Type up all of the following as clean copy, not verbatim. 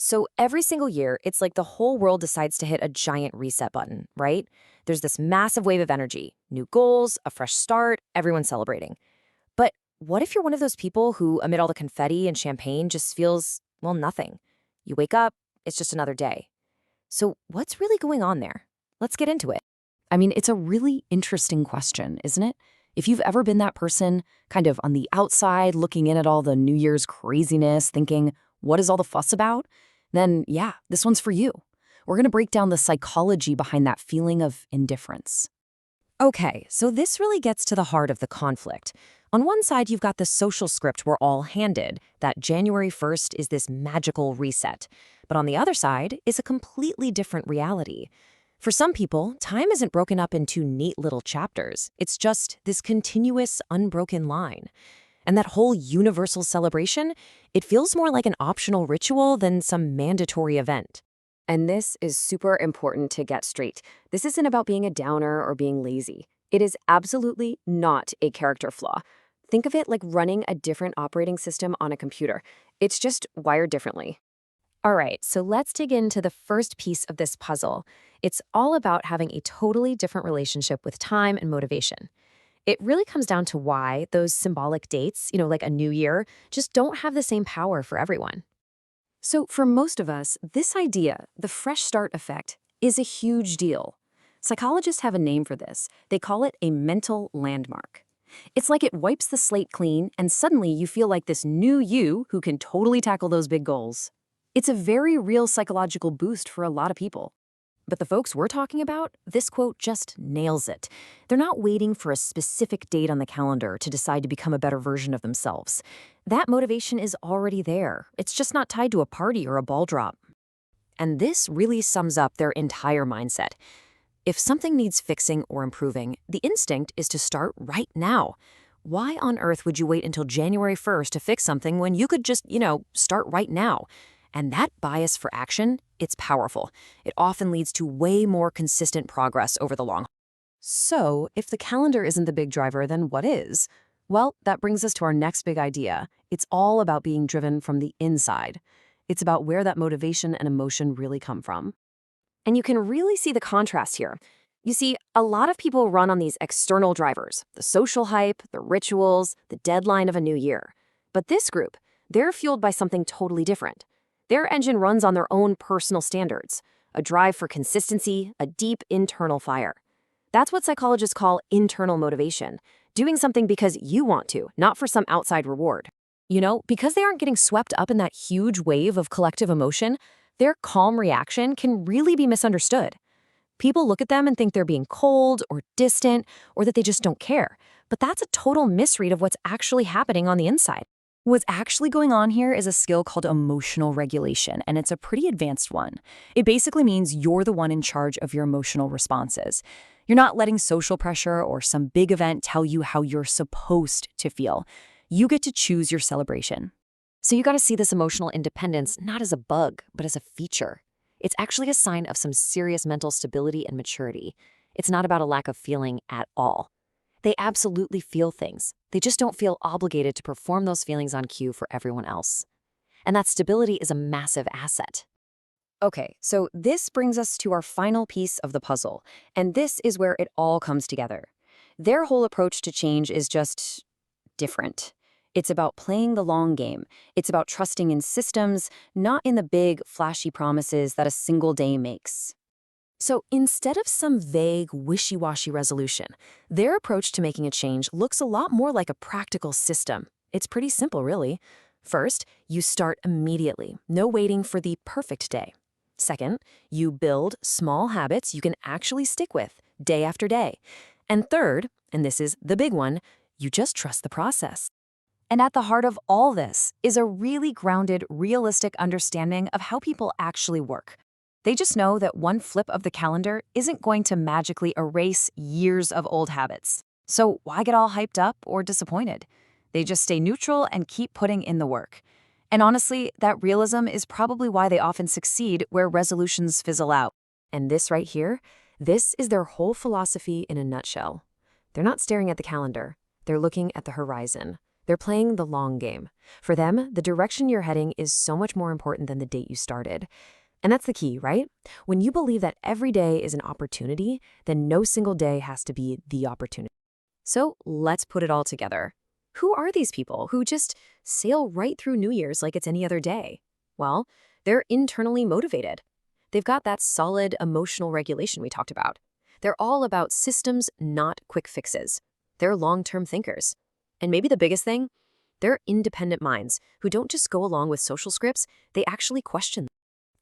So every single year, it's like the whole world decides to hit a giant reset button, right? There's this massive wave of energy, new goals, a fresh start, everyone's celebrating. But what if you're one of those people who, amid all the confetti and champagne, just feels, well, nothing? You wake up, it's just another day. So what's really going on there? Let's get into it. I mean, it's a really interesting question, isn't it? If you've ever been that person kind of on the outside looking in at all the New Year's craziness, thinking, what is all the fuss about? Then, yeah, this one's for you. We're going to break down the psychology behind that feeling of indifference. Okay, so this really gets to the heart of the conflict. On one side, you've got the social script we're all handed, that January 1st is this magical reset. But on the other side is a completely different reality. For some people, time isn't broken up into neat little chapters. It's just this continuous, unbroken line. And that whole universal celebration, it feels more like an optional ritual than some mandatory event. And this is super important to get straight. This isn't about being a downer or being lazy. It is absolutely not a character flaw. Think of it like running a different operating system on a computer. It's just wired differently. All right, so let's dig into the first piece of this puzzle. It's all about having a totally different relationship with time and motivation. It really comes down to why those symbolic dates, like a new year, just don't have the same power for everyone. So for most of us, this idea, the fresh start effect, is a huge deal. Psychologists have a name for this. They call it a mental landmark. It's like it wipes the slate clean, and suddenly you feel like this new you who can totally tackle those big goals. It's a very real psychological boost for a lot of people. But the folks we're talking about, this quote just nails it. They're not waiting for a specific date on the calendar to decide to become a better version of themselves. That motivation is already there. It's just not tied to a party or a ball drop. And this really sums up their entire mindset. If something needs fixing or improving, the instinct is to start right now. Why on earth would you wait until January 1st to fix something when you could just, start right now? And that bias for action, it's powerful. It often leads to way more consistent progress over the long haul. So, if the calendar isn't the big driver, then what is? Well, that brings us to our next big idea. It's all about being driven from the inside. It's about where that motivation and emotion really come from. And you can really see the contrast here. You see, a lot of people run on these external drivers, the social hype, the rituals, the deadline of a new year. But this group, they're fueled by something totally different. Their engine runs on their own personal standards, a drive for consistency, a deep internal fire. That's what psychologists call internal motivation, doing something because you want to, not for some outside reward. Because they aren't getting swept up in that huge wave of collective emotion, their calm reaction can really be misunderstood. People look at them and think they're being cold or distant or that they just don't care. But that's a total misread of what's actually happening on the inside. What's actually going on here is a skill called emotional regulation, and it's a pretty advanced one. It basically means you're the one in charge of your emotional responses. You're not letting social pressure or some big event tell you how you're supposed to feel. You get to choose your celebration. So you got to see this emotional independence not as a bug, but as a feature. It's actually a sign of some serious mental stability and maturity. It's not about a lack of feeling at all. They absolutely feel things. They just don't feel obligated to perform those feelings on cue for everyone else. And that stability is a massive asset. Okay, so this brings us to our final piece of the puzzle, and this is where it all comes together. Their whole approach to change is just different. It's about playing the long game. It's about trusting in systems, not in the big, flashy promises that a single day makes. So instead of some vague, wishy-washy resolution, their approach to making a change looks a lot more like a practical system. It's pretty simple, really. First, you start immediately, no waiting for the perfect day. Second, you build small habits you can actually stick with, day after day. And third, and this is the big one, you just trust the process. And at the heart of all this is a really grounded, realistic understanding of how people actually work. They just know that one flip of the calendar isn't going to magically erase years of old habits. So why get all hyped up or disappointed? They just stay neutral and keep putting in the work. And honestly, that realism is probably why they often succeed where resolutions fizzle out. And this right here, this is their whole philosophy in a nutshell. They're not staring at the calendar. They're looking at the horizon. They're playing the long game. For them, the direction you're heading is so much more important than the date you started. And that's the key, right? When you believe that every day is an opportunity, then no single day has to be the opportunity. So let's put it all together. Who are these people who just sail right through New Year's like it's any other day? Well, they're internally motivated. They've got that solid emotional regulation we talked about. They're all about systems, not quick fixes. They're long-term thinkers. And maybe the biggest thing, they're independent minds who don't just go along with social scripts, they actually question them.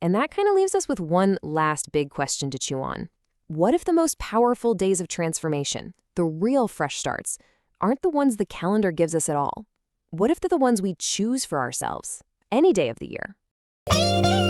And that kind of leaves us with one last big question to chew on. What if the most powerful days of transformation, the real fresh starts, aren't the ones the calendar gives us at all? What if they're the ones we choose for ourselves, any day of the year?